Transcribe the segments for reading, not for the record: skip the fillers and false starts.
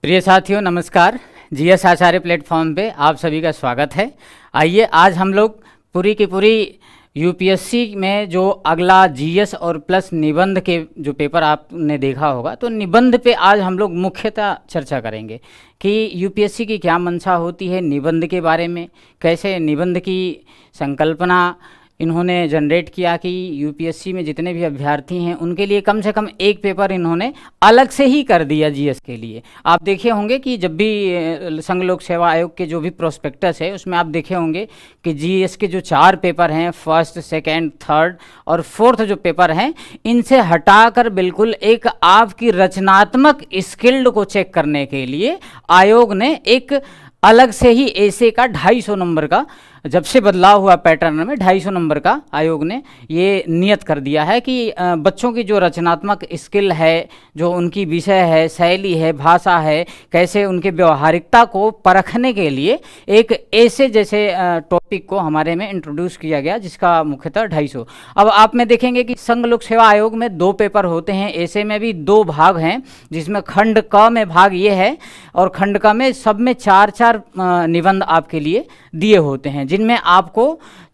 प्रिय साथियों नमस्कार। जीएस आचार्य प्लेटफॉर्म पे आप सभी का स्वागत है। आइए आज हम लोग पूरी की पूरी यूपीएससी में जो अगला जीएस और प्लस निबंध के जो पेपर आपने देखा होगा, तो निबंध पे आज हम लोग मुख्यतः चर्चा करेंगे कि यूपीएससी की क्या मंशा होती है निबंध के बारे में, कैसे निबंध की संकल्पना इन्होंने जनरेट किया कि यूपीएससी में जितने भी अभ्यर्थी हैं उनके लिए कम से कम एक पेपर इन्होंने अलग से ही कर दिया जीएस के लिए। आप देखे होंगे कि जब भी संघ लोक सेवा आयोग के जो भी प्रोस्पेक्टस है उसमें आप देखे होंगे कि जीएस के जो 4 पेपर हैं, फर्स्ट, सेकेंड, थर्ड और फोर्थ जो पेपर हैं, इनसे हटाकर बिल्कुल एक आपकी रचनात्मक स्किल्ड को चेक करने के लिए आयोग ने एक अलग से ही ऐसे का 250 नंबर का, जब से बदलाव हुआ पैटर्न में 250 नंबर का आयोग ने ये नियत कर दिया है कि बच्चों की जो रचनात्मक स्किल है, जो उनकी विषय है, शैली है, भाषा है, कैसे उनके व्यवहारिकता को परखने के लिए एक ऐसे जैसे टॉपिक को हमारे में इंट्रोड्यूस किया गया जिसका मुख्यतः 250। अब आप में देखेंगे कि संघ लोक सेवा आयोग में 2 पेपर होते हैं, ऐसे में भी 2 भाग हैं, जिसमें खंड क में भाग ये है और खंड क में सब में 4-4 निबंध आपके लिए दिए होते हैं, जिनमें आपको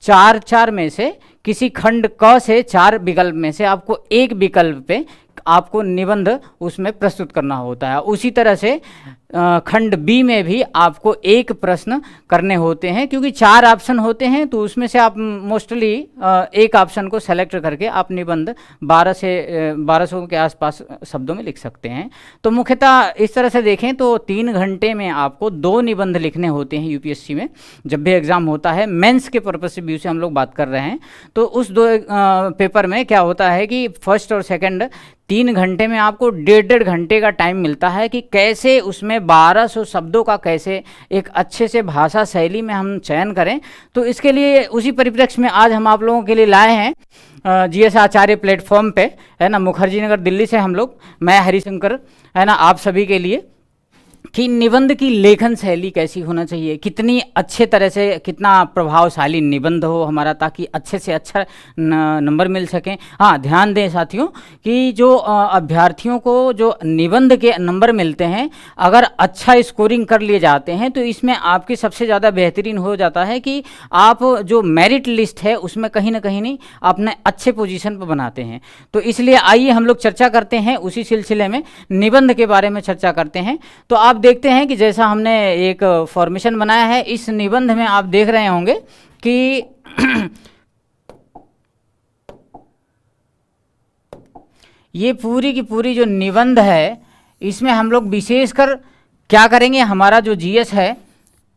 4-4 में से किसी खंड क से 4 विकल्प में से आपको एक विकल्प पे आपको निबंध उसमें प्रस्तुत करना होता है। उसी तरह से खंड बी में भी आपको एक प्रश्न करने होते हैं, क्योंकि 4 ऑप्शन होते हैं तो उसमें से आप मोस्टली एक ऑप्शन को सेलेक्ट करके आप निबंध 12 से 1200 के आसपास शब्दों में लिख सकते हैं। तो मुख्यतः इस तरह से देखें तो 3 घंटे में आपको 2 निबंध लिखने होते हैं यूपीएससी में जब भी एग्ज़ाम होता है। मेंस के पर्पस से व्यू से हम लोग बात कर रहे हैं, तो उस 2 पेपर में क्या होता है कि फर्स्ट और सेकेंड 3 घंटे में आपको 1.5 घंटे का टाइम मिलता है कि कैसे उसमें 1200 शब्दों का कैसे एक अच्छे से भाषा शैली में हम चयन करें। तो इसके लिए उसी परिप्रेक्ष्य में आज हम आप लोगों के लिए लाए हैं जीएस आचार्य प्लेटफॉर्म पे, है ना, मुखर्जी नगर दिल्ली से हम लोग, मैं हरिशंकर, है ना, आप सभी के लिए कि निबंध की लेखन शैली कैसी होना चाहिए, कितनी अच्छे तरह से कितना प्रभावशाली निबंध हो हमारा, ताकि अच्छे से अच्छा नंबर मिल सकें। हाँ, ध्यान दें साथियों कि जो अभ्यर्थियों को जो निबंध के नंबर मिलते हैं, अगर अच्छा स्कोरिंग कर लिए जाते हैं तो इसमें आपकी सबसे ज़्यादा बेहतरीन हो जाता है कि आप जो मेरिट लिस्ट है उसमें कहीं ना कहीं नहीं अपने अच्छे पोजीशन पर बनाते हैं। तो इसलिए आइए हम लोग चर्चा करते हैं, उसी सिलसिले में निबंध के बारे में चर्चा करते हैं। तो आप देखते हैं कि जैसा हमने एक फॉर्मेशन बनाया है, इस निबंध में आप देख रहे होंगे कि ये पूरी की पूरी जो निबंध है इसमें हम लोग विशेषकर क्या करेंगे, हमारा जो जीएस है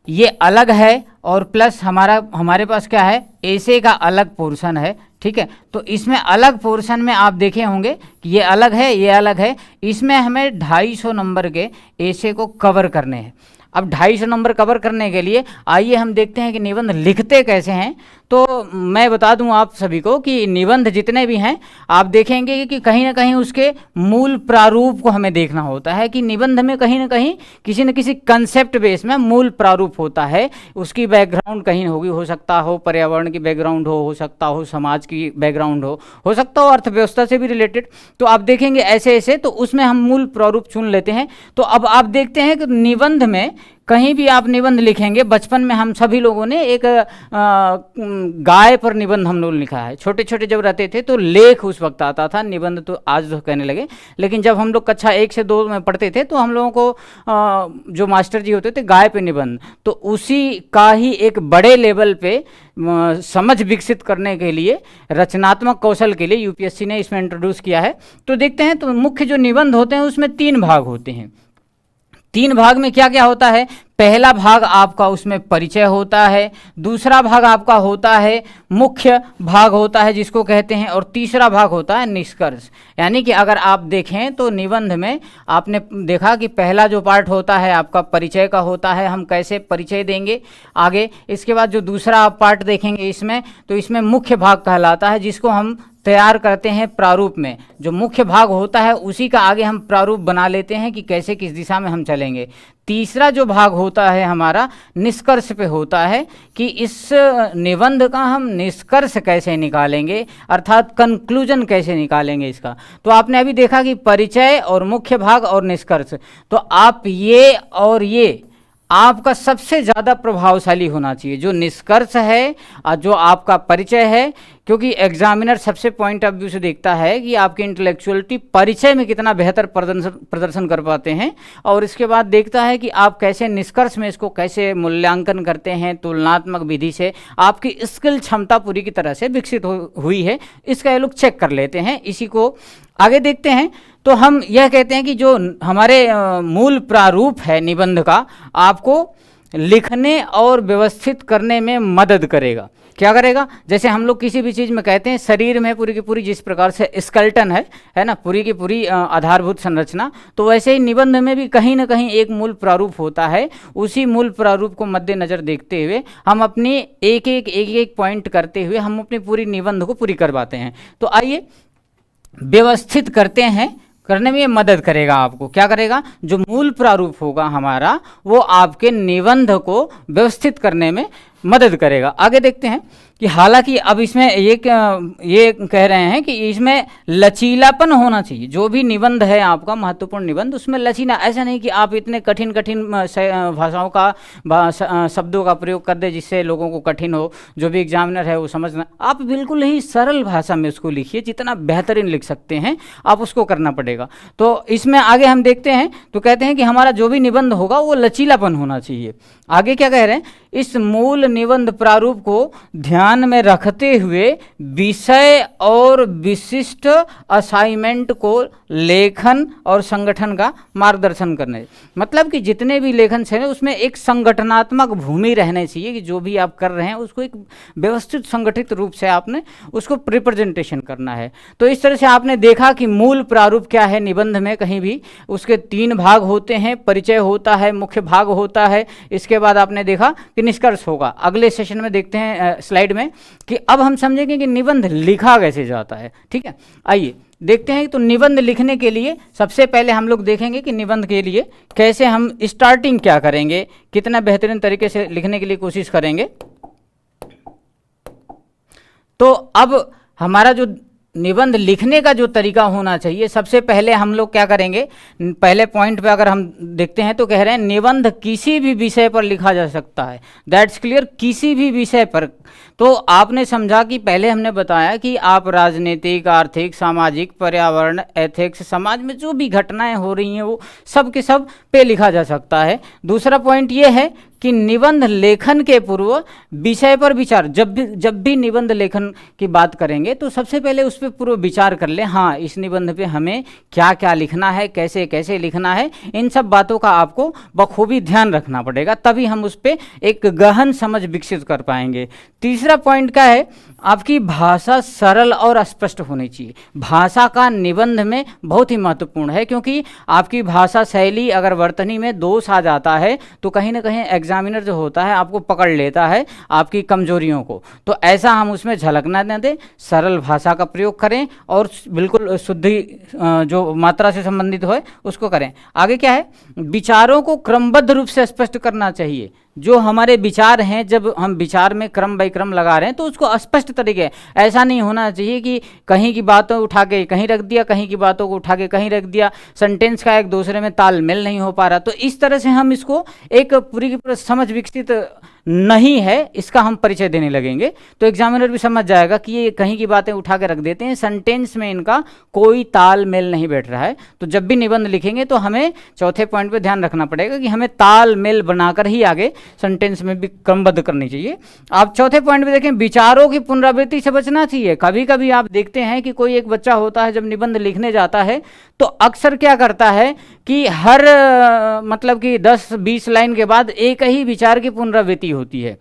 ये अलग है और प्लस हमारे पास क्या है, ऐसे का अलग पोर्शन है। ठीक है, तो इसमें अलग पोर्शन में आप देखे होंगे कि ये अलग है, ये अलग है। इसमें हमें 250 नंबर के ऐसे को कवर करने हैं। अब 250 नंबर कवर करने के लिए आइए हम देखते हैं कि निबंध लिखते कैसे हैं। तो मैं बता दूं आप सभी को कि निबंध जितने भी हैं आप देखेंगे कि कहीं ना कहीं उसके मूल प्रारूप को हमें देखना होता है कि निबंध में कहीं ना कहीं किसी न किसी कंसेप्ट बेस में मूल प्रारूप होता है। उसकी बैकग्राउंड कहीं होगी, हो सकता हो पर्यावरण की बैकग्राउंड हो सकता हो समाज की बैकग्राउंड हो सकता हो अर्थव्यवस्था से भी रिलेटेड। तो आप देखेंगे ऐसे ऐसे, तो उसमें हम मूल प्रारूप चुन लेते हैं। तो अब आप देखते हैं कि निबंध में कहीं भी आप निबंध लिखेंगे, बचपन में हम सभी लोगों ने एक गाय पर निबंध हम लोग लिखा है। छोटे छोटे जब रहते थे तो लेख उस वक्त आता था, निबंध तो आज तो कहने लगे। लेकिन जब हम लोग कक्षा 1 से 2 में पढ़ते थे तो हम लोगों को जो मास्टर जी होते थे गाय पे निबंध, तो उसी का ही एक बड़े लेवल पे समझ विकसित करने के लिए, रचनात्मक कौशल के लिए यूपीएससी ने इसमें इंट्रोड्यूस किया है। तो देखते हैं, तो मुख्य जो निबंध होते हैं उसमें 3 भाग होते हैं। 3 भाग में क्या क्या होता है, पहला भाग आपका उसमें परिचय होता है, दूसरा भाग आपका होता है मुख्य भाग होता है जिसको कहते हैं, और तीसरा भाग होता है निष्कर्ष। यानी कि अगर आप देखें तो निबंध में आपने देखा कि पहला जो पार्ट होता है आपका परिचय का होता है, हम कैसे परिचय देंगे आगे। इसके बाद जो दूसरा पार्ट देखेंगे इसमें, तो इसमें मुख्य भाग कहलाता है जिसको हम तैयार करते हैं प्रारूप में। जो मुख्य भाग होता है उसी का आगे हम प्रारूप बना लेते हैं कि कैसे किस दिशा में हम चलेंगे। तीसरा जो भाग होता है हमारा निष्कर्ष पे होता है कि इस निबंध का हम निष्कर्ष कैसे निकालेंगे, अर्थात कंक्लूजन कैसे निकालेंगे इसका। तो आपने अभी देखा कि परिचय और मुख्य भाग और निष्कर्ष, तो आप ये और ये आपका सबसे ज़्यादा प्रभावशाली होना चाहिए। जो निष्कर्ष है और जो आपका परिचय है, क्योंकि एग्जामिनर सबसे पॉइंट ऑफ व्यू से देखता है कि आपकी इंटेलेक्चुअलिटी परिचय में कितना बेहतर प्रदर्शन कर पाते हैं, और इसके बाद देखता है कि आप कैसे निष्कर्ष में इसको कैसे मूल्यांकन करते हैं तुलनात्मक विधि से, आपकी स्किल क्षमता पूरी की तरह से विकसित हुई है, इसका ये लोग चेक कर लेते हैं। इसी को आगे देखते हैं। तो हम यह कहते हैं कि जो हमारे मूल प्रारूप है निबंध का, आपको लिखने और व्यवस्थित करने में मदद करेगा। क्या करेगा? जैसे हम लोग किसी भी चीज़ में कहते हैं शरीर में पूरी की पूरी जिस प्रकार से स्केलेटन है ना, पूरी की पूरी आधारभूत संरचना, तो वैसे ही निबंध में भी कहीं ना कहीं एक मूल प्रारूप होता है। उसी मूल प्रारूप को मद्देनजर देखते हुए हम अपनी एक पॉइंट करते हुए हम अपनी पूरी निबंध को पूरी करवाते हैं। तो आइए व्यवस्थित करते हैं, करने में ये मदद करेगा आपको। क्या करेगा? जो मूल प्रारूप होगा हमारा वो आपके निबंध को व्यवस्थित करने में मदद करेगा। आगे देखते हैं कि हालांकि अब इसमें ये कह रहे हैं कि इसमें लचीलापन होना चाहिए। जो भी निबंध है आपका महत्वपूर्ण निबंध, उसमें लचीला, ऐसा नहीं कि आप इतने कठिन भाषाओं का शब्दों का प्रयोग कर दे जिससे लोगों को कठिन हो, जो भी एग्जामिनर है वो समझना। आप बिल्कुल ही सरल भाषा में उसको लिखिए, जितना बेहतरीन लिख सकते हैं आप उसको करना पड़ेगा। तो इसमें आगे हम देखते हैं तो कहते हैं कि हमारा जो भी निबंध होगा वो लचीलापन होना चाहिए। आगे क्या कह रहे हैं? इस मूल निबंध प्रारूप को ध्यान में रखते हुए विषय और विशिष्ट असाइनमेंट को लेखन और संगठन का मार्गदर्शन करने, मतलब कि जितने भी लेखन हैं उसमें एक संगठनात्मक भूमि रहनी चाहिए कि जो भी आप कर रहे हैं उसको एक व्यवस्थित संगठित रूप से आपने उसको रिप्रेजेंटेशन करना है। तो इस तरह से आपने देखा कि मूल प्रारूप क्या है निबंध में, कहीं भी उसके 3 भाग होते हैं, परिचय होता है, मुख्य भाग होता है, इसके बाद आपने देखा कि निष्कर्ष होगा। अगले सेशन में देखते हैं स्लाइड में कि अब हम समझेंगे कि निबंध लिखा कैसे जाता है। ठीक है, आइए देखते हैं। तो निबंध लिखने के लिए सबसे पहले हम लोग देखेंगे कि निबंध के लिए कैसे हम स्टार्टिंग क्या करेंगे, कितना बेहतरीन तरीके से लिखने के लिए कोशिश करेंगे। तो अब हमारा जो निबंध लिखने का जो तरीका होना चाहिए, सबसे पहले हम लोग क्या करेंगे, पहले पॉइंट पे अगर हम देखते हैं तो कह रहे हैं निबंध किसी भी विषय पर लिखा जा सकता है। दैट्स क्लियर, किसी भी विषय पर। तो आपने समझा कि पहले हमने बताया कि आप राजनीतिक, आर्थिक, सामाजिक, पर्यावरण, एथिक्स, समाज में जो भी घटनाएं हो रही हैं वो सब के सब पे लिखा जा सकता है। दूसरा पॉइंट ये है कि निबंध लेखन के पूर्व विषय पर विचार, जब भी निबंध लेखन की बात करेंगे तो सबसे पहले उस पर पूर्व विचार कर लें। हाँ, इस निबंध पे हमें क्या क्या लिखना है, कैसे कैसे लिखना है, इन सब बातों का आपको बखूबी ध्यान रखना पड़ेगा, तभी हम उस पर एक गहन समझ विकसित कर पाएंगे। तीसरा पॉइंट क्या है? आपकी भाषा सरल और स्पष्ट होनी चाहिए। भाषा का निबंध में बहुत ही महत्वपूर्ण है, क्योंकि आपकी भाषा शैली अगर वर्तनी में दोष आ जाता है तो कहीं ना कहीं एग्जामिनर जो होता है आपको पकड़ लेता है आपकी कमजोरियों को। तो ऐसा हम उसमें झलकना न दें, सरल भाषा का प्रयोग करें और बिल्कुल शुद्धि जो मात्रा से संबंधित हो उसको करें। आगे क्या है? विचारों को क्रमबद्ध रूप से स्पष्ट करना चाहिए। जो हमारे विचार हैं, जब हम विचार में क्रम बाई क्रम लगा रहे हैं तो उसको स्पष्ट तरीके, ऐसा नहीं होना चाहिए कि कहीं की बातों उठा के कहीं रख दिया, कहीं की बातों को उठा के कहीं रख दिया, सेंटेंस का एक दूसरे में तालमेल नहीं हो पा रहा। तो इस तरह से हम इसको एक पूरी की पूरी समझ विकसित नहीं है, इसका हम परिचय देने लगेंगे तो एग्जामिनर भी समझ जाएगा कि ये कहीं की बातें उठा के रख देते हैं, सेंटेंस में इनका कोई तालमेल नहीं बैठ रहा है। तो जब भी निबंध लिखेंगे तो हमें चौथे पॉइंट पे ध्यान रखना पड़ेगा कि हमें तालमेल बनाकर ही आगे सेंटेंस में भी क्रमबद्ध करनी चाहिए। आप चौथे पॉइंट पे देखें, विचारों की पुनरावृत्ति से बचना चाहिए। कभी कभी आप देखते हैं कि कोई एक बच्चा होता है जब निबंध लिखने जाता है तो अक्सर क्या करता है कि हर मतलब कि 10-20 लाइन के बाद एक ही विचार की पुनरावृत्ति होती है।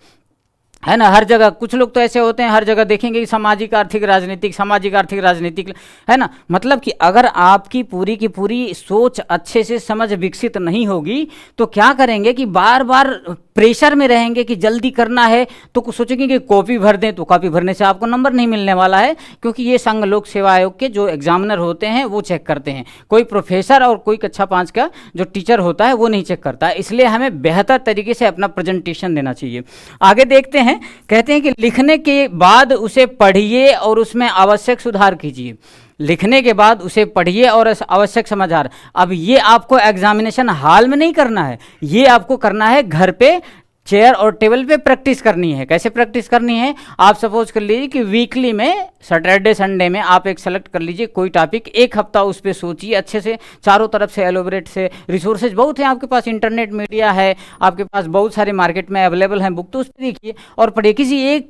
है ना। हर जगह कुछ लोग तो ऐसे होते हैं, हर जगह देखेंगे कि सामाजिक आर्थिक राजनीतिक, सामाजिक आर्थिक राजनीतिक, है ना। मतलब कि अगर आपकी पूरी की पूरी सोच अच्छे से समझ विकसित नहीं होगी तो क्या करेंगे कि बार बार प्रेशर में रहेंगे कि जल्दी करना है, तो सोचेंगे कि कॉपी भर दें, तो कॉपी भरने से आपको नंबर नहीं मिलने वाला है, क्योंकि ये संघ लोक सेवा आयोग के जो एग्जामिनर होते हैं वो चेक करते हैं। कोई प्रोफेसर और कोई कक्षा 5 का जो टीचर होता है वो नहीं चेक करता है। इसलिए हमें बेहतर तरीके से अपना प्रेजेंटेशन देना चाहिए। आगे देखते हैं, कहते हैं कि लिखने के बाद उसे पढ़िए और उसमें आवश्यक सुधार कीजिए। लिखने के बाद उसे पढ़िए और आवश्यक समाचार। अब ये आपको एग्जामिनेशन हॉल में नहीं करना है, ये आपको करना है घर पे, चेयर और टेबल पे प्रैक्टिस करनी है। कैसे प्रैक्टिस करनी है? आप सपोज कर लीजिए कि वीकली में सैटरडे संडे में आप एक सेलेक्ट कर लीजिए कोई टॉपिक, एक हफ्ता उस पर सोचिए अच्छे से, चारों तरफ से एलोबरेट से, रिसोर्सेज बहुत हैं आपके पास, इंटरनेट मीडिया है आपके पास, बहुत सारे मार्केट में अवेलेबल हैं बुक, तो उस पर देखिए और पढ़िए। किसी एक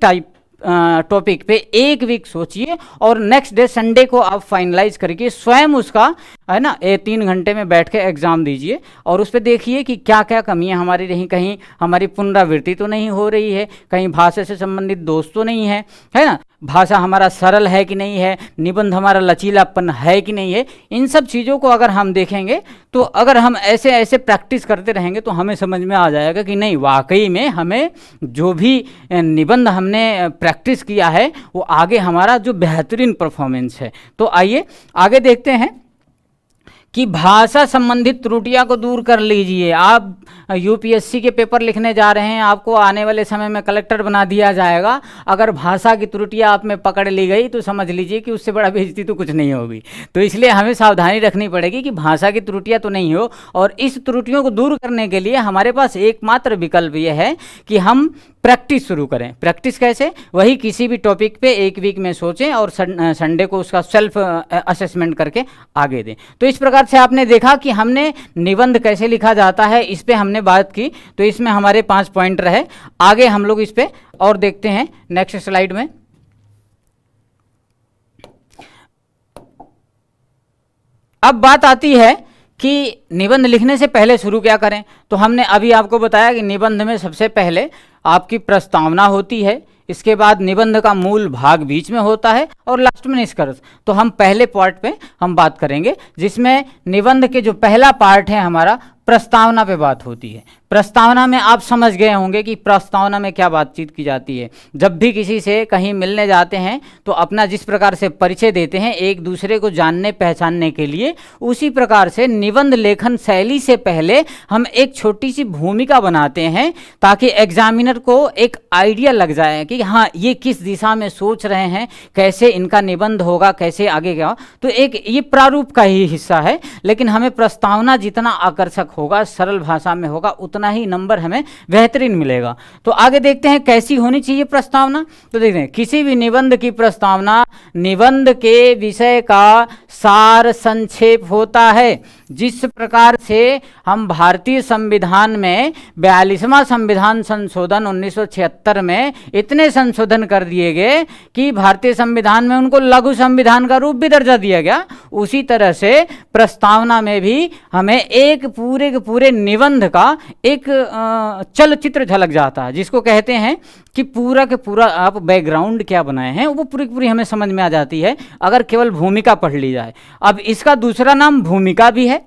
टॉपिक पे एक वीक सोचिए और नेक्स्ट डे संडे को आप फाइनलाइज करके स्वयं उसका, है ना, 3 घंटे में बैठ के एग्जाम दीजिए और उस पर देखिए कि क्या क्या कमियां हमारी रही, कहीं हमारी पुनरावृत्ति तो नहीं हो रही है, कहीं भाषा से संबंधित दोष तो नहीं है, है ना, भाषा हमारा सरल है कि नहीं है, निबंध हमारा लचीलापन है कि नहीं है। इन सब चीज़ों को अगर हम देखेंगे तो अगर हम ऐसे ऐसे प्रैक्टिस करते रहेंगे तो हमें समझ में आ जाएगा कि नहीं, वाकई में हमें जो भी निबंध हमने प्रैक्टिस किया है वो आगे हमारा जो बेहतरीन परफॉर्मेंस है। तो आइए आगे देखते हैं कि भाषा संबंधित त्रुटियां को दूर कर लीजिए। आप यूपीएससी के पेपर लिखने जा रहे हैं, आपको आने वाले समय में कलेक्टर बना दिया जाएगा, अगर भाषा की त्रुटियां आप में पकड़ ली गई तो समझ लीजिए कि उससे बड़ा बेइज्जती तो कुछ नहीं होगी। तो इसलिए हमें सावधानी रखनी पड़ेगी कि भाषा की त्रुटियां तो नहीं हो, और इस त्रुटियों को दूर करने के लिए हमारे पास एकमात्र विकल्प ये है कि हम प्रैक्टिस शुरू करें। प्रैक्टिस कैसे? वही किसी भी टॉपिक पे एक वीक में सोचें और संडे को उसका सेल्फ असेसमेंट करके आगे दें। तो इस प्रकार से आपने देखा कि हमने निबंध कैसे लिखा जाता है, इस पे हमने बात की। तो इसमें हमारे 5 पॉइंट रहे। आगे हम लोग इस पे और देखते हैं नेक्स्ट स्लाइड में। अब बात आती है कि निबंध लिखने से पहले शुरू क्या करें। तो हमने अभी आपको बताया कि निबंध में सबसे पहले आपकी प्रस्तावना होती है, इसके बाद निबंध का मूल भाग बीच में होता है और लास्ट में निष्कर्ष। तो हम पहले पार्ट पे हम बात करेंगे, जिसमें निबंध के जो पहला पार्ट है हमारा प्रस्तावना पे बात होती है। प्रस्तावना में आप समझ गए होंगे कि प्रस्तावना में क्या बातचीत की जाती है। जब भी किसी से कहीं मिलने जाते हैं तो अपना जिस प्रकार से परिचय देते हैं एक दूसरे को जानने पहचानने के लिए, उसी प्रकार से निबंध लेखन शैली से पहले हम एक छोटी सी भूमिका बनाते हैं ताकि एग्जामिनर को एक आइडिया लग जाए कि हाँ ये किस दिशा में सोच रहे हैं, कैसे इनका निबंध होगा, कैसे आगे क्या। तो एक ये प्रारूप का ही हिस्सा है, लेकिन हमें प्रस्तावना जितना आकर्षक होगा, सरल भाषा में होगा, उतना ही नंबर हमें बेहतरीन मिलेगा। तो आगे देखते हैं कैसी होनी चाहिए प्रस्तावना। तो देखते हैं किसी भी निबंध की प्रस्तावना निबंध के विषय का सार संक्षेप होता है। जिस प्रकार से हम भारतीय संविधान में 42वां संविधान संशोधन 1976 में इतने संशोधन कर दिए गए कि भारतीय संविधान में उनको लघु संविधान का रूप भी दर्जा दिया गया, उसी तरह से प्रस्तावना में भी हमें एक पूरे के पूरे निबंध का एक चलचित्र झलक जाता है, जिसको कहते हैं कि पूरा के पूरा आप बैकग्राउंड क्या बनाए हैं वो पूरी पूरी हमें समझ में आ जाती है अगर केवल भूमिका पढ़ ली जाए। अब इसका दूसरा नाम भूमिका भी है।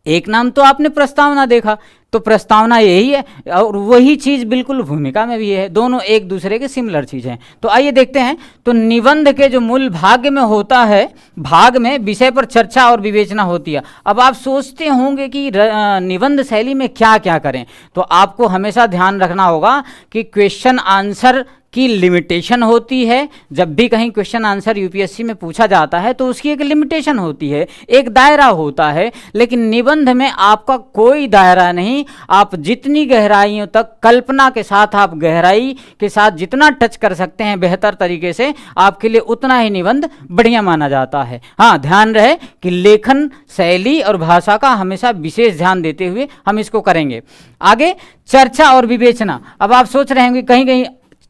एक नाम तो आपने प्रस्तावना देखा, तो प्रस्तावना यही है और वही चीज़ बिल्कुल भूमिका में भी है, दोनों एक दूसरे के सिमिलर चीज़ हैं। तो आइए देखते हैं। तो निबंध के जो मूल भाग में होता है, भाग में विषय पर चर्चा और विवेचना होती है। अब आप सोचते होंगे कि निबंध शैली में क्या क्या करें, तो आपको हमेशा ध्यान रखना होगा कि क्वेश्चन आंसर की लिमिटेशन होती है। जब भी कहीं क्वेश्चन आंसर यूपीएससी में पूछा जाता है तो उसकी एक लिमिटेशन होती है, एक दायरा होता है, लेकिन निबंध में आपका कोई दायरा नहीं। आप जितनी गहराइयों तक कल्पना के साथ, आप गहराई के साथ जितना टच कर सकते हैं बेहतर तरीके से, आपके लिए उतना ही निबंध बढ़िया माना जाता है। हाँ, ध्यान रहे कि लेखन शैली और भाषा का हमेशा विशेष ध्यान देते हुए हम इसको करेंगे। आगे चर्चा और विवेचना। अब आप सोच रहे होंगे कहीं कहीं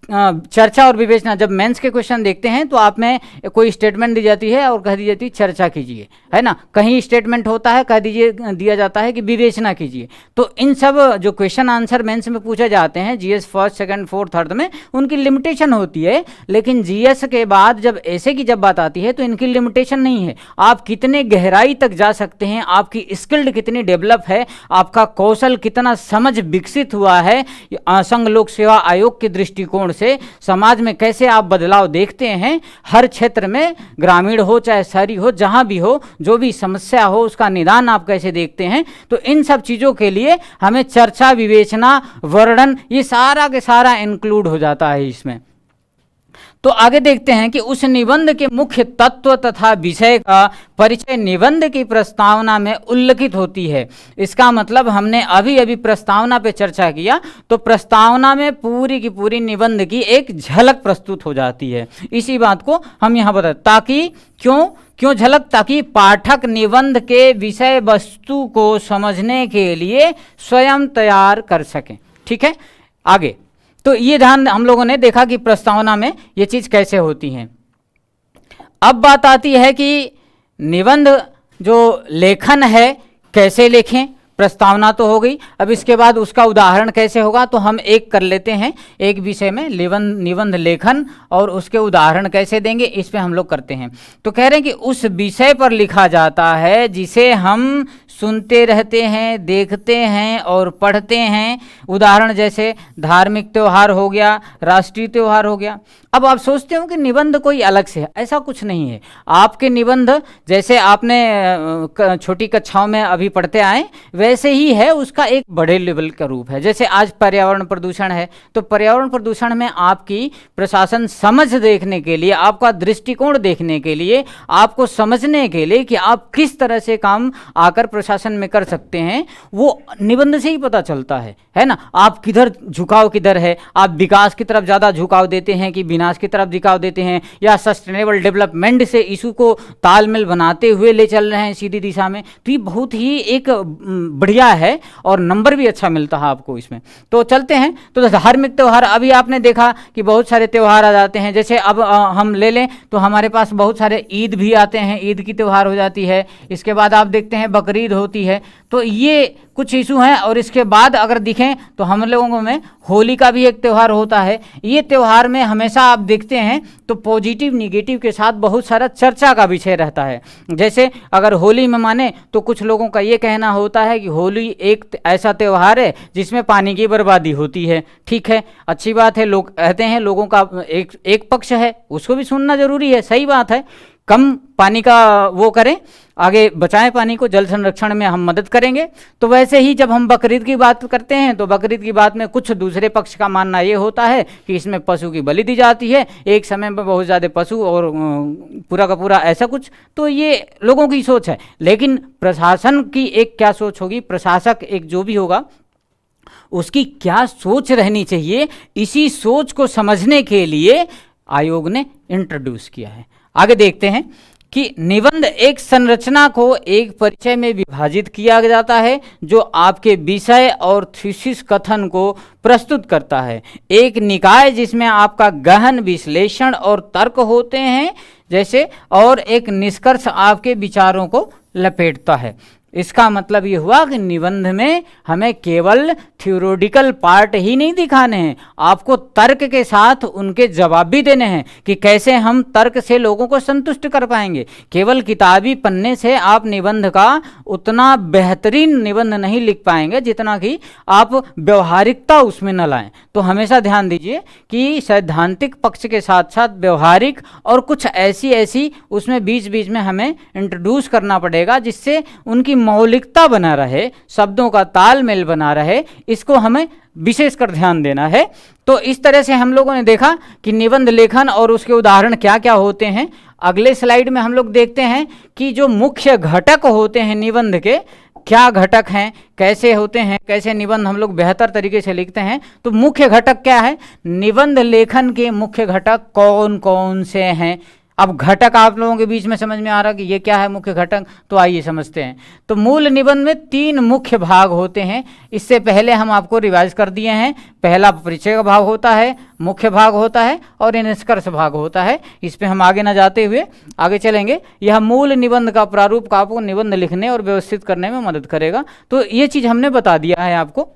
चर्चा और विवेचना, जब मेंस के क्वेश्चन देखते हैं तो आप में कोई स्टेटमेंट दी जाती है और कह दी जाती है चर्चा कीजिए, है ना। कहीं स्टेटमेंट होता है, कह दीजिए दिया जाता है कि विवेचना कीजिए। तो इन सब जो क्वेश्चन आंसर मेंस में पूछे जाते हैं GS first second fourth third में, उनकी लिमिटेशन होती है। लेकिन जीएस के बाद जब ऐसे की जब बात आती है तो इनकी लिमिटेशन नहीं है। आप कितने गहराई तक जा सकते हैं, आपकी स्किल्ड कितनी डेवलप है, आपका कौशल कितना समझ विकसित हुआ है, संघ लोक सेवा आयोग के दृष्टिकोण से समाज में कैसे आप बदलाव देखते हैं, हर क्षेत्र में, ग्रामीण हो चाहे शहरी हो, जहां भी हो, जो भी समस्या हो उसका निदान आप कैसे देखते हैं। तो इन सब चीजों के लिए हमें चर्चा, विवेचना, वर्णन, ये सारा के सारा इंक्लूड हो जाता है इसमें। तो आगे देखते हैं कि उस निबंध के मुख्य तत्व तथा विषय का परिचय निबंध की प्रस्तावना में उल्लिखित होती है। इसका मतलब हमने अभी अभी प्रस्तावना पे चर्चा किया, तो प्रस्तावना में पूरी की पूरी निबंध की एक झलक प्रस्तुत हो जाती है। इसी बात को हम यहाँ बताते, ताकि क्यों झलक, ताकि पाठक निबंध के विषय वस्तु को समझने के लिए स्वयं तैयार कर सकें। ठीक है, आगे तो ये ध्यान हम लोगों ने देखा कि प्रस्तावना में ये चीज कैसे होती है। अब बात आती है कि निबंध जो लेखन है कैसे लिखें। प्रस्तावना तो हो गई, अब इसके बाद उसका उदाहरण कैसे होगा, तो हम एक कर लेते हैं, एक विषय में निबंध लेखन और उसके उदाहरण कैसे देंगे, इस पे हम लोग करते हैं। तो कह रहे हैं कि उस विषय पर लिखा जाता है जिसे हम सुनते रहते हैं, देखते हैं और पढ़ते हैं। उदाहरण जैसे धार्मिक त्यौहार हो गया, राष्ट्रीय त्यौहार हो गया। अब आप सोचते हो कि निबंध कोई अलग से है, ऐसा कुछ नहीं है। आपके निबंध जैसे आपने छोटी कक्षाओं में अभी पढ़ते आए वैसे ही है, उसका एक बड़े लेवल का रूप है। जैसे आज पर्यावरण प्रदूषण है, तो पर्यावरण प्रदूषण में आपकी प्रशासन समझ देखने के लिए, आपका दृष्टिकोण देखने के लिए, आपको समझने के लिए कि आप किस तरह से काम आकर प्रशासन में कर सकते हैं, वो निबंध से ही पता चलता है ना। आप किधर झुकाव किधर है, आप विकास की तरफ ज़्यादा झुकाव देते हैं कि विनाश की तरफ झुकाव देते हैं, या सस्टेनेबल डेवलपमेंट से इशू को तालमेल बनाते हुए ले चल रहे हैं सीधी दिशा में। तो ये बहुत ही एक बढ़िया है और नंबर भी अच्छा मिलता है आपको इसमें। तो चलते हैं, तो धार्मिक त्यौहार, अभी आपने देखा कि बहुत सारे त्यौहार आ जाते हैं। जैसे अब हम ले लें तो हमारे पास बहुत सारे ईद भी आते हैं, ईद की त्यौहार हो जाती है। इसके बाद आप देखते हैं बकरीद होती है। तो ये कुछ इशू हैं। और इसके बाद अगर दिखें तो हम लोगों में होली का भी एक त्यौहार होता है। ये त्यौहार में हमेशा आप देखते हैं तो पॉजिटिव निगेटिव के साथ बहुत सारा चर्चा का विषय रहता है। जैसे अगर होली में माने तो कुछ लोगों का ये कहना होता है कि होली एक ऐसा त्यौहार है जिसमें पानी की बर्बादी होती है। ठीक है, अच्छी बात है, लोग कहते हैं, लोगों का एक पक्ष है, उसको भी सुनना जरूरी है, सही बात है। कम पानी का वो करें, आगे बचाएं पानी को, जल संरक्षण में हम मदद करेंगे। तो वैसे ही जब हम बकरीद की बात करते हैं तो बकरीद की बात में कुछ दूसरे पक्ष का मानना ये होता है कि इसमें पशु की बलि दी जाती है, एक समय में बहुत ज़्यादा पशु और पूरा का पूरा ऐसा कुछ। तो ये लोगों की सोच है, लेकिन प्रशासन की एक क्या सोच होगी, प्रशासक एक जो भी होगा उसकी क्या सोच रहनी चाहिए, इसी सोच को समझने के लिए आयोग ने इंट्रोड्यूस किया है। आगे देखते हैं कि निबंध एक संरचना को एक परिचय में विभाजित किया जाता है जो आपके विषय और थीसिस कथन को प्रस्तुत करता है। एक निकाय जिसमें आपका गहन विश्लेषण और तर्क होते हैं जैसे, और एक निष्कर्ष आपके विचारों को लपेटता है। इसका मतलब ये हुआ कि निबंध में हमें केवल थ्योरेटिकल पार्ट ही नहीं दिखाने हैं, आपको तर्क के साथ उनके जवाब भी देने हैं कि कैसे हम तर्क से लोगों को संतुष्ट कर पाएंगे। केवल किताबी पन्ने से आप निबंध का उतना बेहतरीन निबंध नहीं लिख पाएंगे जितना कि आप व्यवहारिकता उसमें न लाएं। तो हमेशा ध्यान दीजिए कि सैद्धांतिक पक्ष के साथ साथ व्यवहारिक और कुछ ऐसी उसमें बीच बीच में हमें इंट्रोड्यूस करना पड़ेगा जिससे उनकी मौलिकता बना रहे, शब्दों का तालमेल बना रहे, इसको हमें विशेषकर ध्यान देना है। तो इस तरह से हम लोगों ने देखा कि निबंध लेखन और उसके उदाहरण क्या क्या होते हैं। अगले स्लाइड में हम लोग देखते हैं कि जो मुख्य घटक होते हैं निबंध के, क्या घटक हैं, कैसे होते हैं, कैसे निबंध हम लोग बेहतर तरीके से लिखते हैं। तो मुख्य घटक क्या है, निबंध लेखन के मुख्य घटक कौन कौन से हैं, अब घटक आप लोगों के बीच में समझ में आ रहा कि ये क्या है मुख्य घटक, तो आइए समझते हैं। तो मूल निबंध में 3 मुख्य भाग होते हैं। इससे पहले हम आपको रिवाइज कर दिए हैं। पहला परिचय का भाग होता है, मुख्य भाग होता है और निष्कर्ष भाग होता है। इस पे हम आगे न जाते हुए आगे चलेंगे। यह मूल निबंध का प्रारूप का आपको निबंध लिखने और व्यवस्थित करने में मदद करेगा। तो ये चीज हमने बता दिया है आपको।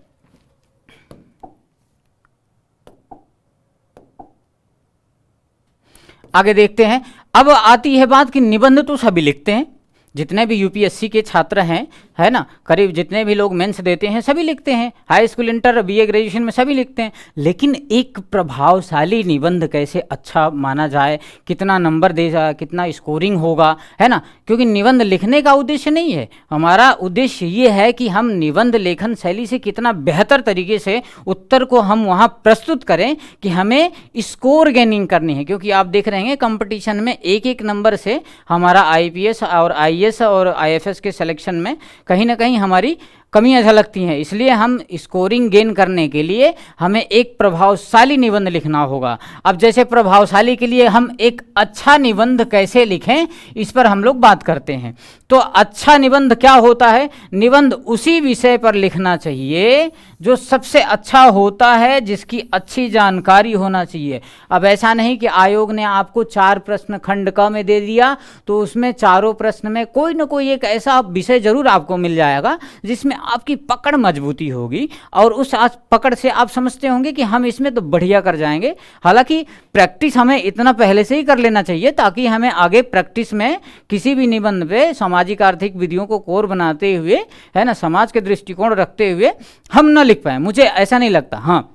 आगे देखते हैं। अब आती है बात कि निबंध तो सभी लिखते हैं, जितने भी यूपीएससी के छात्र हैं, है ना, करीब जितने भी लोग मेंस देते हैं सभी लिखते हैं, high school, inter, BA, graduation में सभी लिखते हैं। लेकिन एक प्रभावशाली निबंध कैसे अच्छा माना जाए, कितना नंबर दे जाए, कितना स्कोरिंग होगा, है ना, क्योंकि निबंध लिखने का उद्देश्य नहीं है। हमारा उद्देश्य ये है कि हम निबंध लेखन शैली से कितना बेहतर तरीके से उत्तर को हम वहाँ प्रस्तुत करें कि हमें स्कोर गेनिंग करनी है। क्योंकि आप देख रहे हैं कंपटीशन में एक एक नंबर से हमारा आईपीएस और आईएएस और आईएफएस के सिलेक्शन में कहीं ना कहीं हमारी कमियां झलकती हैं। इसलिए हम स्कोरिंग गेन करने के लिए हमें एक प्रभावशाली निबंध लिखना होगा। अब जैसे प्रभावशाली के लिए हम एक अच्छा निबंध कैसे लिखें, इस पर हम लोग बात करते हैं। तो अच्छा निबंध क्या होता है? निबंध उसी विषय पर लिखना चाहिए जो सबसे अच्छा होता है, जिसकी अच्छी जानकारी होना चाहिए। अब ऐसा नहीं कि आयोग ने आपको 4 प्रश्न खंड क में दे दिया तो उसमें चारों प्रश्न में कोई ना कोई एक ऐसा विषय जरूर आपको मिल जाएगा जिसमें आपकी पकड़ मजबूती होगी और उस पकड़ से आप समझते होंगे कि हम इसमें तो बढ़िया कर जाएंगे। हालांकि प्रैक्टिस हमें इतना पहले से ही कर लेना चाहिए ताकि हमें आगे प्रैक्टिस में किसी भी निबंध पे सामाजिक आर्थिक विधियों को कोर बनाते हुए, है ना, समाज के दृष्टिकोण रखते हुए हम न लिख पाए। मुझे ऐसा नहीं लगता। हाँ,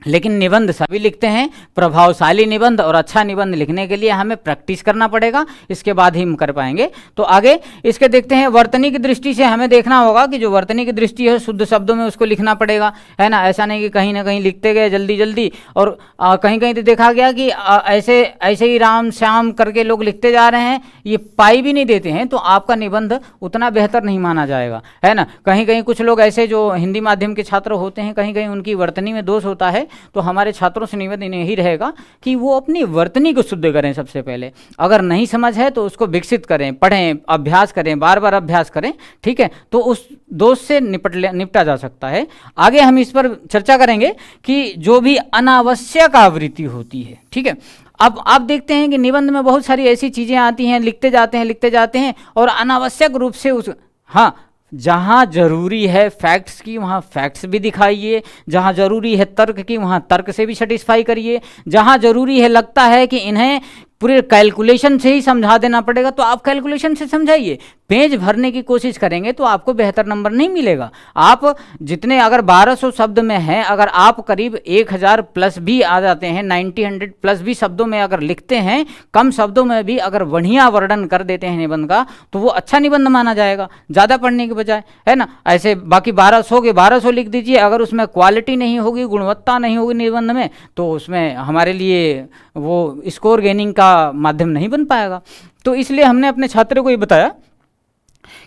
लेकिन निबंध सभी लिखते हैं। प्रभावशाली निबंध और अच्छा निबंध लिखने के लिए हमें प्रैक्टिस करना पड़ेगा, इसके बाद ही हम कर पाएंगे। तो आगे इसके देखते हैं। वर्तनी की दृष्टि से हमें देखना होगा कि जो वर्तनी की दृष्टि है शुद्ध शब्दों में उसको लिखना पड़ेगा, है ना। ऐसा नहीं कि कहीं ना कहीं लिखते गए जल्दी जल्दी और कहीं कहीं तो देखा गया कि ऐसे ही राम श्याम करके लोग लिखते जा रहे हैं, ये पाई भी नहीं देते हैं, तो आपका निबंध उतना बेहतर नहीं माना जाएगा, है ना। कहीं कहीं कुछ लोग ऐसे जो हिंदी माध्यम के छात्र होते हैं, कहीं कहीं उनकी वर्तनी में दोष होता है। तो हमारे छात्रों से निवेदन यही रहेगा कि वो अपनी वर्तनी को शुद्ध करें सबसे पहले। अगर नहीं समझ है तो उसको विकसित करें, पढ़ें, अभ्यास करें, बार बार अभ्यास करें, ठीक है, तो उस दोष से निपटा जा सकता है। आगे हम इस पर चर्चा करेंगे कि जो भी अनावश्यक आवृत्ति होती है, ठीक है। अब आप देखते हैं कि निबंध में बहुत सारी ऐसी चीज़ें आती हैं, लिखते जाते हैं और अनावश्यक रूप से उस, हाँ, जहाँ जरूरी है फैक्ट्स की वहाँ फैक्ट्स भी दिखाइए, जहाँ जरूरी है तर्क की वहाँ तर्क से भी सेटिस्फाई करिए, जहाँ जरूरी है लगता है कि इन्हें पूरे कैलकुलेशन से ही समझा देना पड़ेगा तो आप कैलकुलेशन से समझाइए। पेज भरने की कोशिश करेंगे तो आपको बेहतर नंबर नहीं मिलेगा। आप जितने, अगर 1200 शब्द में हैं, अगर आप करीब 1000 प्लस भी आ जाते हैं, 90-100 प्लस भी शब्दों में अगर लिखते हैं, कम शब्दों में भी अगर बढ़िया वर्णन कर देते हैं निबंध का, तो वो अच्छा निबंध माना जाएगा ज़्यादा पढ़ने के बजाय, है ना। ऐसे बाकी 1200 के 1200 लिख दीजिए, अगर उसमें क्वालिटी नहीं होगी, गुणवत्ता नहीं होगी निबंध में, तो उसमें हमारे लिए वो स्कोर गेनिंग का माध्यम नहीं बन पाएगा। तो इसलिए हमने अपने छात्रों को ये बताया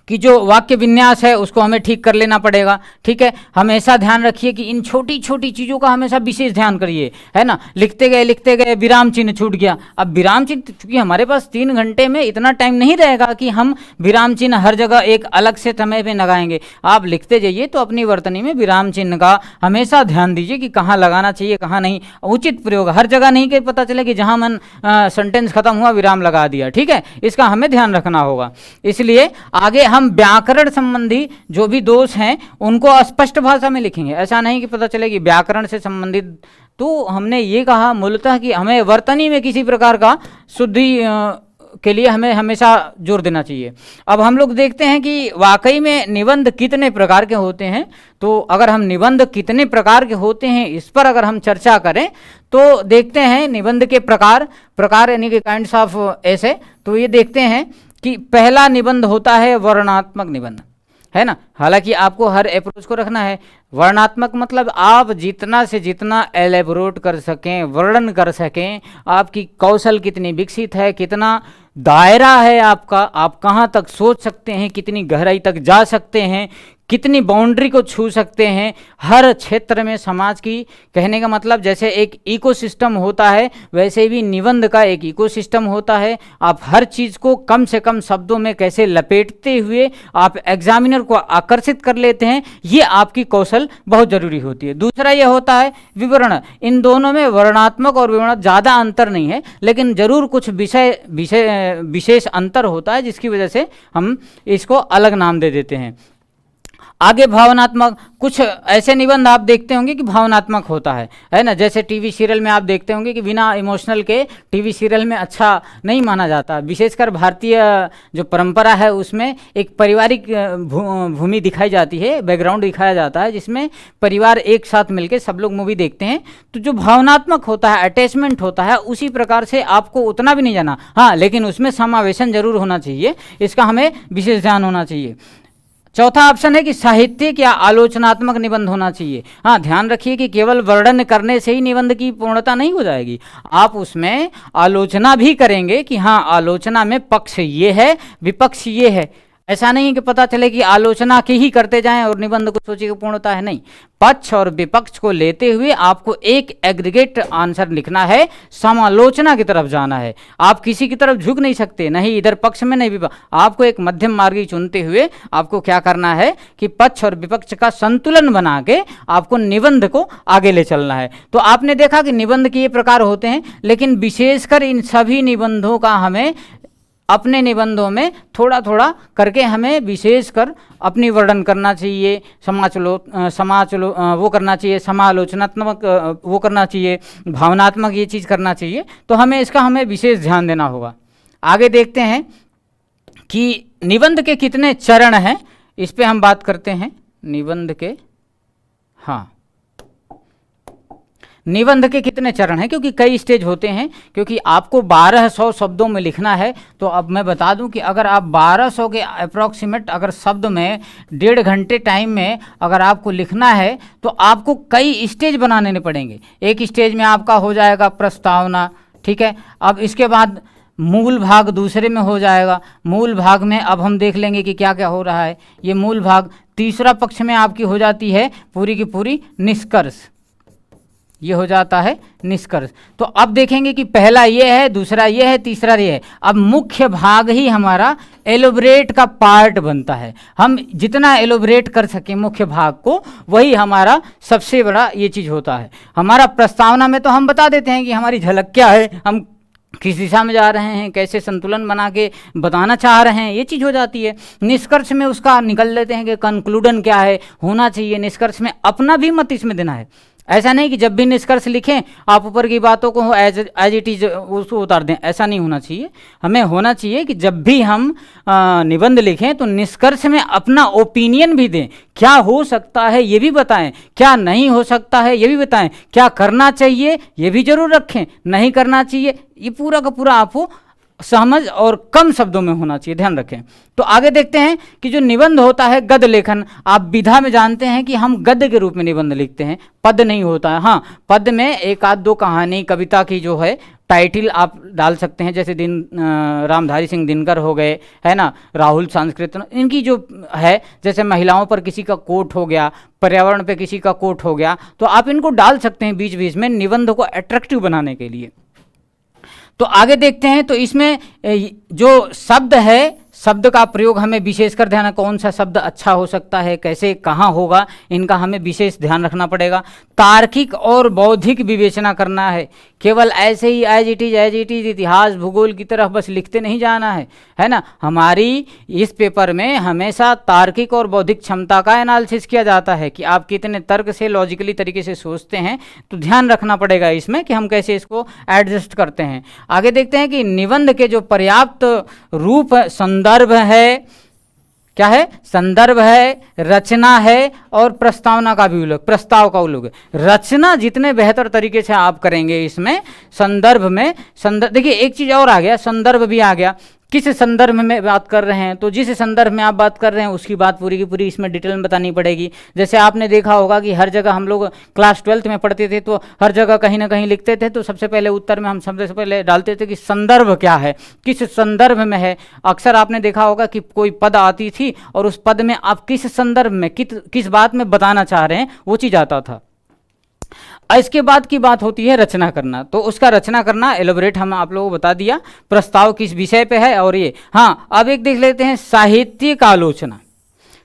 कि जो वाक्य विन्यास है उसको हमें ठीक कर लेना पड़ेगा, ठीक है। हमेशा ध्यान रखिए कि इन छोटी छोटी चीज़ों का हमेशा विशेष ध्यान करिए, है ना। लिखते गए विराम चिन्ह छूट गया। अब विराम चिन्ह, क्योंकि हमारे पास 3 घंटे में इतना टाइम नहीं रहेगा कि हम विराम चिन्ह हर जगह एक अलग से समय पे लगाएंगे। आप लिखते जाइए तो अपनी वर्तनी में विराम चिन्ह का हमेशा ध्यान दीजिए कि कहाँ लगाना चाहिए, कहाँ नहीं। उचित प्रयोग, हर जगह नहीं कि पता चले कि जहाँ मन सेंटेंस खत्म हुआ विराम लगा दिया, ठीक है, इसका हमें ध्यान रखना होगा। इसलिए आगे हम व्याकरण संबंधी जो भी दोष हैं उनको स्पष्ट भाषा में लिखेंगे। ऐसा नहीं कि पता चले कि व्याकरण से संबंधित, तो हमने ये कहा मूलतः कि हमें वर्तनी में किसी प्रकार का शुद्धि के लिए हमें हमेशा जोर देना चाहिए। अब हम लोग देखते हैं कि वाकई में निबंध कितने प्रकार के होते हैं। तो अगर हम निबंध कितने प्रकार के होते हैं इस पर अगर हम चर्चा करें तो देखते हैं निबंध के प्रकार यानी कि काइंड्स ऑफ ऐसे। तो ये देखते हैं कि पहला निबंध होता है वर्णनात्मक निबंध, है ना। हालांकि आपको हर अप्रोच को रखना है। वर्णनात्मक मतलब आप जितना से जितना एलेबोरेट कर सकें, वर्णन कर सकें, आपकी कौशल कितनी विकसित है, कितना दायरा है आपका, आप कहाँ तक सोच सकते हैं, कितनी गहराई तक जा सकते हैं, कितनी बाउंड्री को छू सकते हैं हर क्षेत्र में समाज की। कहने का मतलब जैसे एक इकोसिस्टम होता है वैसे भी निबंध का एक इकोसिस्टम होता है। आप हर चीज़ को कम से कम शब्दों में कैसे लपेटते हुए आप एग्जामिनर को आकर्षित कर लेते हैं, ये आपकी कौशल बहुत ज़रूरी होती है। दूसरा ये होता है विवरण। इन दोनों में वर्णनात्मक और विवरण ज़्यादा अंतर नहीं है, लेकिन ज़रूर कुछ विशेष अंतर होता है जिसकी वजह से हम इसको अलग नाम दे देते हैं। आगे भावनात्मक, कुछ ऐसे निबंध आप देखते होंगे कि भावनात्मक होता है ना। जैसे टीवी सीरियल में आप देखते होंगे कि बिना इमोशनल के टीवी सीरियल में अच्छा नहीं माना जाता। विशेषकर भारतीय जो परंपरा है उसमें एक पारिवारिक भूमि दिखाई जाती है, बैकग्राउंड दिखाया जाता है जिसमें परिवार एक साथ मिलकर सब लोग मूवी देखते हैं। तो जो भावनात्मक होता है, अटैचमेंट होता है, उसी प्रकार से आपको उतना भी नहीं जाना, हाँ, लेकिन उसमें समावेशन जरूर होना चाहिए, इसका हमें विशेष ध्यान होना चाहिए। चौथा ऑप्शन है कि साहित्यिक या आलोचनात्मक निबंध होना चाहिए। हाँ, ध्यान रखिए कि केवल वर्णन करने से ही निबंध की पूर्णता नहीं हो जाएगी, आप उसमें आलोचना भी करेंगे कि हाँ, आलोचना में पक्ष ये है, विपक्ष ये है। ऐसा नहीं कि पता चले कि आलोचना की ही करते जाएं और निबंध को सोचिए कि पूर्णता है, नहीं। पक्ष और विपक्ष को लेते हुए आपको एक एग्रीगेट आंसर लिखना है, समालोचना की तरफ जाना है। आप किसी की तरफ झुक नहीं सकते, नहीं इधर पक्ष में नहीं विपक्ष, आपको एक मध्यम मार्गी चुनते हुए आपको क्या करना है कि पक्ष और विपक्ष का संतुलन बना के आपको निबंध को आगे ले चलना है। तो आपने देखा कि निबंध के ये प्रकार होते हैं, लेकिन विशेषकर इन सभी निबंधों का हमें अपने निबंधों में थोड़ा थोड़ा करके हमें विशेषकर अपनी वर्णन करना चाहिए, वो करना चाहिए, समालोचनात्मक वो करना चाहिए, भावनात्मक ये चीज़ करना चाहिए। तो हमें विशेष ध्यान देना होगा। आगे देखते हैं कि निबंध के कितने चरण हैं, इस पे हम बात करते हैं। निबंध के, हाँ, निबंध के कितने चरण हैं, क्योंकि कई स्टेज होते हैं। क्योंकि आपको 1200 शब्दों में लिखना है, तो अब मैं बता दूं कि अगर आप 1200 के अप्रॉक्सीमेट अगर शब्द में 1.5 घंटे टाइम में अगर आपको लिखना है तो आपको कई स्टेज बनाने पड़ेंगे। एक स्टेज में आपका हो जाएगा प्रस्तावना, ठीक है। अब इसके बाद मूल भाग दूसरे में हो जाएगा। मूल भाग में अब हम देख लेंगे कि क्या क्या हो रहा है। ये मूल भाग तीसरा पक्ष में आपकी हो जाती है पूरी की पूरी निष्कर्ष, ये हो जाता है निष्कर्ष। तो अब देखेंगे कि पहला ये है, दूसरा ये है, तीसरा ये है। अब मुख्य भाग ही हमारा एलोबरेट का पार्ट बनता है। हम जितना एलोबरेट कर सकें मुख्य भाग को, वही हमारा सबसे बड़ा ये चीज़ होता है। हमारा प्रस्तावना में तो हम बता देते हैं कि हमारी झलक क्या है, हम किस दिशा में जा रहे हैं, कैसे संतुलन बना के बताना चाह रहे हैं, ये चीज़ हो जाती है। निष्कर्ष में उसका निकल लेते हैं कि कंक्लूडन क्या है, होना चाहिए। निष्कर्ष में अपना भी मत इसमें देना है। ऐसा नहीं कि जब भी निष्कर्ष लिखें आप ऊपर की बातों को एज इट इज उसको उतार दें, ऐसा नहीं होना चाहिए। हमें होना चाहिए कि जब भी हम निबंध लिखें तो निष्कर्ष में अपना ओपिनियन भी दें। क्या हो सकता है ये भी बताएं, क्या नहीं हो सकता है ये भी बताएं, क्या करना चाहिए ये भी जरूर रखें, नहीं करना चाहिए, ये पूरा का पूरा आपको समझ और कम शब्दों में होना चाहिए, ध्यान रखें। तो आगे देखते हैं कि जो निबंध होता है गद्य लेखन, आप विधा में जानते हैं कि हम गद्य के रूप में निबंध लिखते हैं, पद नहीं होता है। हाँ, पद में एक आध दो कहानी कविता की जो है टाइटल आप डाल सकते हैं, जैसे रामधारी सिंह दिनकर हो गए, है ना, राहुल सांस्कृत, इनकी जो है, जैसे महिलाओं पर किसी का कोट हो गया, पर्यावरण पे किसी का कोट हो गया, तो आप इनको डाल सकते हैं बीच बीच में निबंध को अट्रैक्टिव बनाने के लिए। तो आगे देखते हैं, तो इसमें जो शब्द है, शब्द का प्रयोग हमें विशेषकर ध्यान, कौन सा शब्द अच्छा हो सकता है, कैसे कहाँ होगा, इनका हमें विशेष ध्यान रखना पड़ेगा। तार्किक और बौद्धिक विवेचना करना है। केवल ऐसे ही एज इट इज इतिहास भूगोल की तरफ बस लिखते नहीं जाना है ना। हमारी इस पेपर में हमेशा तार्किक और बौद्धिक क्षमता का एनालिसिस किया जाता है कि आप कितने तर्क से लॉजिकली तरीके से सोचते हैं। तो ध्यान रखना पड़ेगा इसमें कि हम कैसे इसको एडजस्ट करते हैं। आगे देखते हैं कि निबंध के जो पर्याप्त रूप संदर्भ है, क्या है, संदर्भ है, रचना है और प्रस्तावना का भी उल्लेख, प्रस्ताव का उल्लेख। रचना जितने बेहतर तरीके से आप करेंगे इसमें, संदर्भ में देखिए एक चीज़ और आ गया, संदर्भ भी आ गया। किस संदर्भ में बात कर रहे हैं, तो जिस संदर्भ में आप बात कर रहे हैं उसकी बात पूरी की पूरी इसमें डिटेल में बतानी पड़ेगी। जैसे आपने देखा होगा कि हर जगह हम लोग क्लास 12th में पढ़ते थे तो हर जगह कहीं ना कहीं लिखते थे, तो सबसे पहले उत्तर में हम सबसे पहले डालते थे कि संदर्भ क्या है, किस संदर्भ में है। अक्सर आपने देखा होगा कि कोई पद आती थी और उस पद में आप किस संदर्भ में किस बात में बताना चाह रहे हैं वो चीज़ आता था। इसके बाद की बात होती है रचना करना, तो उसका रचना करना एलोबरेट हम आप लोगों को बता दिया, प्रस्ताव किस विषय पे है और ये। हाँ, अब एक देख लेते हैं साहित्यिक आलोचना।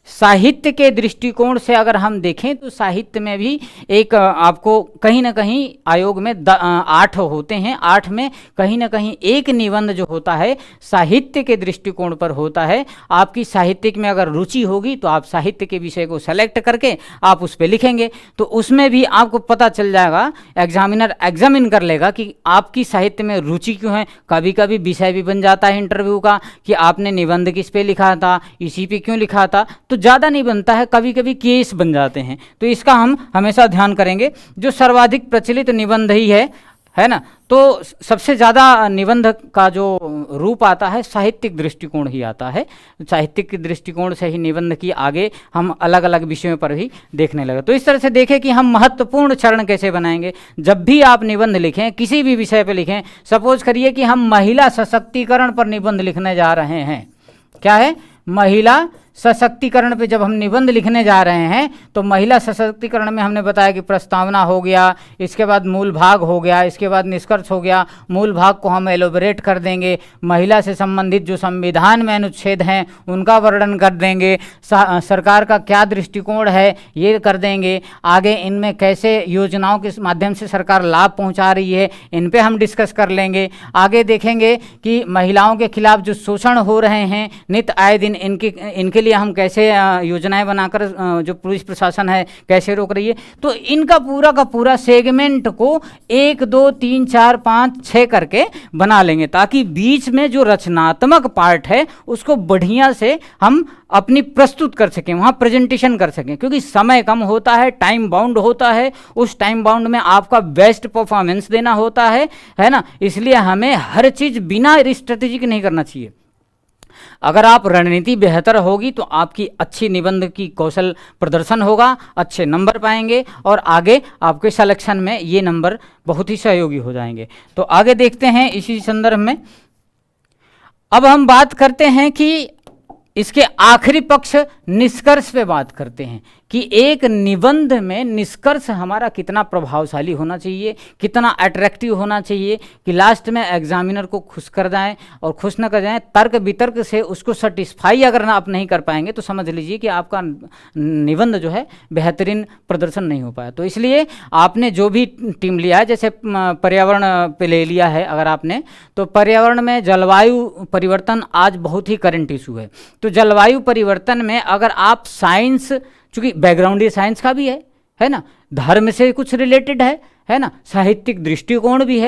साहित्य के दृष्टिकोण से अगर हम देखें तो साहित्य में भी एक आपको कहीं ना कहीं आयोग में 8 होते हैं, 8 में कहीं ना कहीं एक निबंध जो होता है साहित्य के दृष्टिकोण पर होता है। आपकी साहित्यिक में अगर रुचि होगी तो आप साहित्य के विषय को सेलेक्ट करके आप उस पर लिखेंगे, तो उसमें भी आपको पता चल जाएगा, एग्जामिनर एग्जामिन कर लेगा कि आपकी साहित्य में रुचि क्यों है। कभी कभी विषय भी बन जाता है इंटरव्यू का कि आपने निबंध किस पे लिखा था, इसी पे क्यों लिखा था, तो ज़्यादा नहीं बनता है, कभी कभी केस बन जाते हैं, तो इसका हम हमेशा ध्यान करेंगे। जो सर्वाधिक प्रचलित निबंध ही है ना, तो सबसे ज़्यादा निबंध का जो रूप आता है साहित्यिक दृष्टिकोण ही आता है। साहित्यिक दृष्टिकोण से ही निबंध की आगे हम अलग अलग विषयों पर भी देखने लगे। तो इस तरह से देखें कि हम महत्वपूर्ण चरण कैसे बनाएंगे। जब भी आप निबंध लिखें, किसी भी विषय पर लिखें, सपोज करिए कि हम महिला सशक्तिकरण पर निबंध लिखने जा रहे हैं, क्या है, महिला सशक्तिकरण पे जब हम निबंध लिखने जा रहे हैं तो महिला सशक्तिकरण में हमने बताया कि प्रस्तावना हो गया, इसके बाद मूल भाग हो गया, इसके बाद निष्कर्ष हो गया। मूल भाग को हम एलोबरेट कर देंगे, महिला से संबंधित जो संविधान में अनुच्छेद हैं उनका वर्णन कर देंगे, सरकार का क्या दृष्टिकोण है ये कर देंगे, आगे इनमें कैसे योजनाओं के माध्यम से सरकार लाभ पहुँचा रही है इन पर हम डिस्कस कर लेंगे। आगे देखेंगे कि महिलाओं के खिलाफ जो शोषण हो रहे हैं नित आए दिन इनके लिए हम कैसे योजनाएं बनाकर जो पुलिस प्रशासन है कैसे रोक रही है। तो इनका पूरा का पूरा सेगमेंट को 1 2 3 4 5 6 करके बना लेंगे, ताकि बीच में जो रचनात्मक पार्ट है उसको बढ़िया से हम अपनी प्रस्तुत कर सकें, वहाँ प्रेजेंटेशन कर सकें। क्योंकि समय कम होता है, टाइम बाउंड होता है, उस टाइम बाउंड में आपका बेस्ट परफॉर्मेंस देना होता है ना। इसलिए हमें हर चीज़ बिना स्ट्रेटेजिक नहीं करना चाहिए। अगर आप रणनीति बेहतर होगी तो आपकी अच्छी निबंध की कौशल प्रदर्शन होगा, अच्छे नंबर पाएंगे और आगे आपके सिलेक्शन में ये नंबर बहुत ही सहयोगी हो जाएंगे। तो आगे देखते हैं इसी संदर्भ में। अब हम बात करते हैं कि इसके आखिरी पक्ष निष्कर्ष पे बात करते हैं कि एक निबंध में निष्कर्ष हमारा कितना प्रभावशाली होना चाहिए, कितना अट्रैक्टिव होना चाहिए कि लास्ट में एग्जामिनर को खुश कर जाएं और खुश न कर जाएं। तर्क वितर्क से उसको सेटिस्फाई अगर ना आप नहीं कर पाएंगे तो समझ लीजिए कि आपका निबंध जो है बेहतरीन प्रदर्शन नहीं हो पाया। तो इसलिए आपने जो भी टीम लिया है, जैसे पर्यावरण पे ले लिया है अगर आपने, तो पर्यावरण में जलवायु परिवर्तन आज बहुत ही करंट इशू है। तो जलवायु परिवर्तन में अगर आप साइंस, चूंकि बैकग्राउंड ये साइंस का भी है ना, धर्म से कुछ रिलेटेड है ना, साहित्यिक दृष्टिकोण भी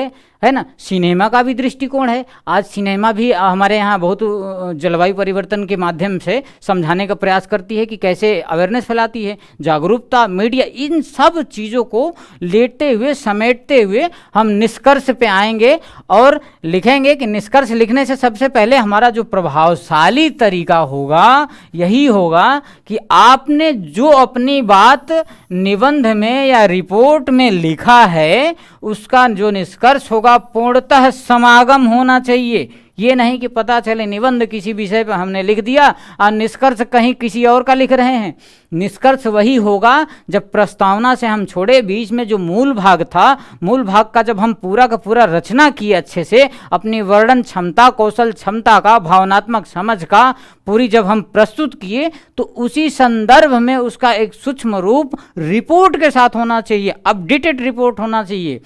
है ना, सिनेमा का भी दृष्टिकोण है। आज सिनेमा भी हमारे यहाँ बहुत जलवायु परिवर्तन के माध्यम से समझाने का प्रयास करती है कि कैसे अवेयरनेस फैलाती है, जागरूकता, मीडिया, इन सब चीज़ों को लेते हुए समेटते हुए हम निष्कर्ष पे आएंगे और लिखेंगे कि निष्कर्ष लिखने से सबसे पहले हमारा जो प्रभावशाली तरीका होगा यही होगा कि आपने जो अपनी बात निबंध में या रिपोर्ट में लिखा है उसका जो निष्कर्ष होगा पूर्णतः समागम होना चाहिए। ये नहीं कि पता चले निबंध किसी विषय पर हमने लिख दिया और निष्कर्ष कहीं किसी और का लिख रहे हैं। निष्कर्ष वही होगा जब प्रस्तावना से हम छोड़े, बीच में जो मूल भाग था, मूल भाग का जब हम पूरा का पूरा रचना किए अच्छे से, अपनी वर्णन क्षमता, कौशल क्षमता का, भावनात्मक समझ का पूरी जब हम प्रस्तुत किए, तो उसी संदर्भ में उसका एक सूक्ष्म रूप रिपोर्ट के साथ होना चाहिए, अपडेटेड रिपोर्ट होना चाहिए।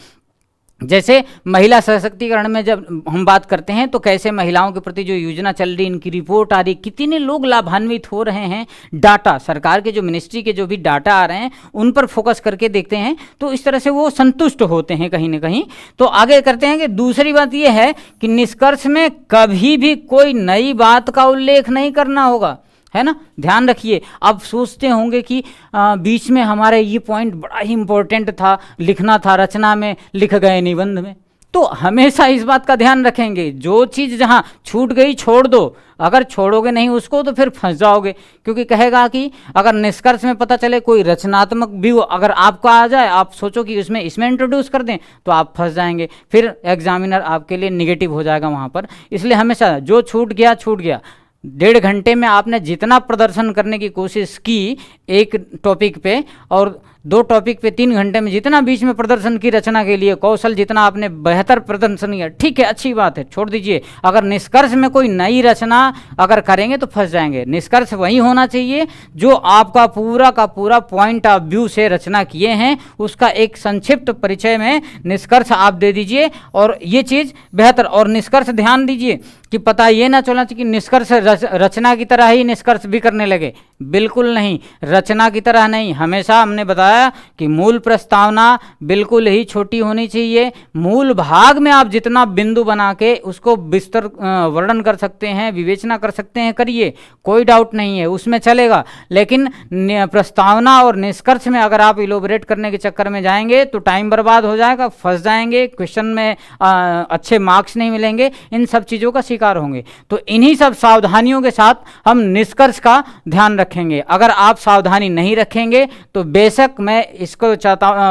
जैसे महिला सशक्तिकरण में जब हम बात करते हैं तो कैसे महिलाओं के प्रति जो योजना चल रही, इनकी रिपोर्ट आ रही, कितने लोग लाभान्वित हो रहे हैं, डाटा सरकार के जो मिनिस्ट्री के जो भी डाटा आ रहे हैं उन पर फोकस करके देखते हैं, तो इस तरह से वो संतुष्ट होते हैं कहीं ना कहीं। तो आगे करते हैं कि दूसरी बात ये है कि निष्कर्ष में कभी भी कोई नई बात का उल्लेख नहीं करना होगा, है ना, ध्यान रखिए। आप सोचते होंगे कि बीच में हमारे ये पॉइंट बड़ा ही इंपॉर्टेंट था, लिखना था, रचना में लिख गए निबंध में, तो हमेशा इस बात का ध्यान रखेंगे, जो चीज़ जहाँ छूट गई छोड़ दो, अगर छोड़ोगे नहीं उसको तो फिर फंस जाओगे। क्योंकि कहेगा कि अगर निष्कर्ष में पता चले कोई रचनात्मक व्यू अगर आपका आ जाए, आप सोचो कि इसमें इंट्रोड्यूस कर दें, तो आप फंस जाएंगे, फिर एग्जामिनर आपके लिए निगेटिव हो जाएगा वहाँ पर। इसलिए हमेशा जो छूट गया छूट गया। 1.5 घंटे में आपने जितना प्रदर्शन करने की कोशिश की एक टॉपिक पे, और 2 टॉपिक पे 3 घंटे में जितना बीच में प्रदर्शन की रचना के लिए कौशल, जितना आपने बेहतर प्रदर्शन किया, ठीक है, अच्छी बात है, छोड़ दीजिए। अगर निष्कर्ष में कोई नई रचना अगर करेंगे तो फंस जाएंगे। निष्कर्ष वही होना चाहिए जो आपका पूरा का पूरा पॉइंट ऑफ व्यू से रचना किए हैं, उसका एक संक्षिप्त परिचय में निष्कर्ष आप दे दीजिए, और ये चीज़ बेहतर। और निष्कर्ष ध्यान दीजिए कि पता ये ना चलना चाहिए कि निष्कर्ष रचना की तरह ही निष्कर्ष भी करने लगे, बिल्कुल नहीं, रचना की तरह नहीं। हमेशा हमने बताया कि मूल प्रस्तावना बिल्कुल ही छोटी होनी चाहिए। मूल भाग में आप जितना बिंदु बना के उसको विस्तार वर्णन कर सकते हैं, विवेचना कर सकते हैं, करिए, कोई डाउट नहीं है, उसमें चलेगा। लेकिन प्रस्तावना और निष्कर्ष में अगर आप इलोबरेट करने के चक्कर में जाएंगे तो टाइम बर्बाद हो जाएगा, फंस जाएंगे, क्वेश्चन में अच्छे मार्क्स नहीं मिलेंगे, इन सब चीज़ों का शिकार होंगे। तो इन्हीं सब सावधानियों के साथ हम निष्कर्ष का ध्यान रखेंगे। अगर आप सावधानी नहीं रखेंगे तो बेशक मैं इसको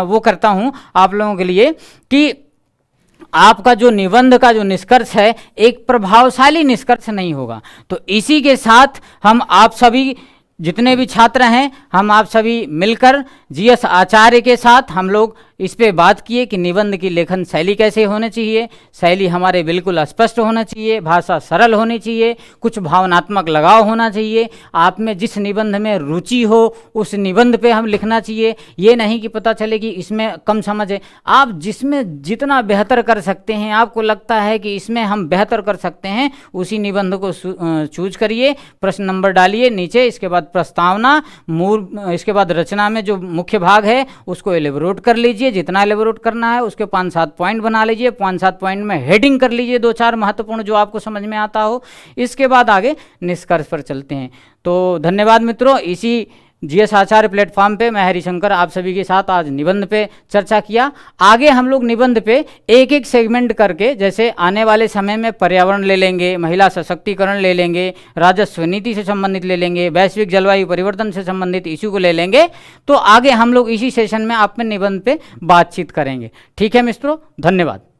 वो करता हूं आप लोगों के लिए कि आपका जो निबंध का जो निष्कर्ष है एक प्रभावशाली निष्कर्ष नहीं होगा। तो इसी के साथ हम आप सभी जितने भी छात्र हैं, हम आप सभी मिलकर जीएस आचार्य के साथ हम लोग इस पे बात किए कि निबंध की लेखन शैली कैसे होनी चाहिए। शैली हमारे बिल्कुल स्पष्ट होना चाहिए, भाषा सरल होनी चाहिए, कुछ भावनात्मक लगाव होना चाहिए, आप में जिस निबंध में रुचि हो उस निबंध पे हम लिखना चाहिए। ये नहीं कि पता चले कि इसमें कम समझ है, आप जिसमें जितना बेहतर कर सकते हैं, आपको लगता है कि इसमें हम बेहतर कर सकते हैं, उसी निबंध को चूज करिए, प्रश्न नंबर डालिए नीचे, इसके बाद प्रस्तावना, मूल, इसके बाद रचना में जो मुख्य भाग है उसको एलेबोरेट कर लीजिए, जितना एलेबोरेट करना है उसके 5-7 पॉइंट बना लीजिए, 5-7 पॉइंट में हेडिंग कर लीजिए, 2-4 महत्वपूर्ण जो आपको समझ में आता हो। इसके बाद आगे निष्कर्ष पर चलते हैं। तो धन्यवाद मित्रों, इसी जीएस आचार्य प्लेटफॉर्म पे मैं हरिशंकर आप सभी के साथ आज निबंध पे चर्चा किया। आगे हम लोग निबंध पे एक एक सेगमेंट करके, जैसे आने वाले समय में पर्यावरण ले लेंगे, महिला सशक्तिकरण ले लेंगे, राजस्व नीति से संबंधित ले लेंगे, वैश्विक जलवायु परिवर्तन से संबंधित इश्यू को ले लेंगे। तो आगे हम लोग इसी सेशन में आप में निबंध पे बातचीत करेंगे। ठीक है मित्रों, धन्यवाद।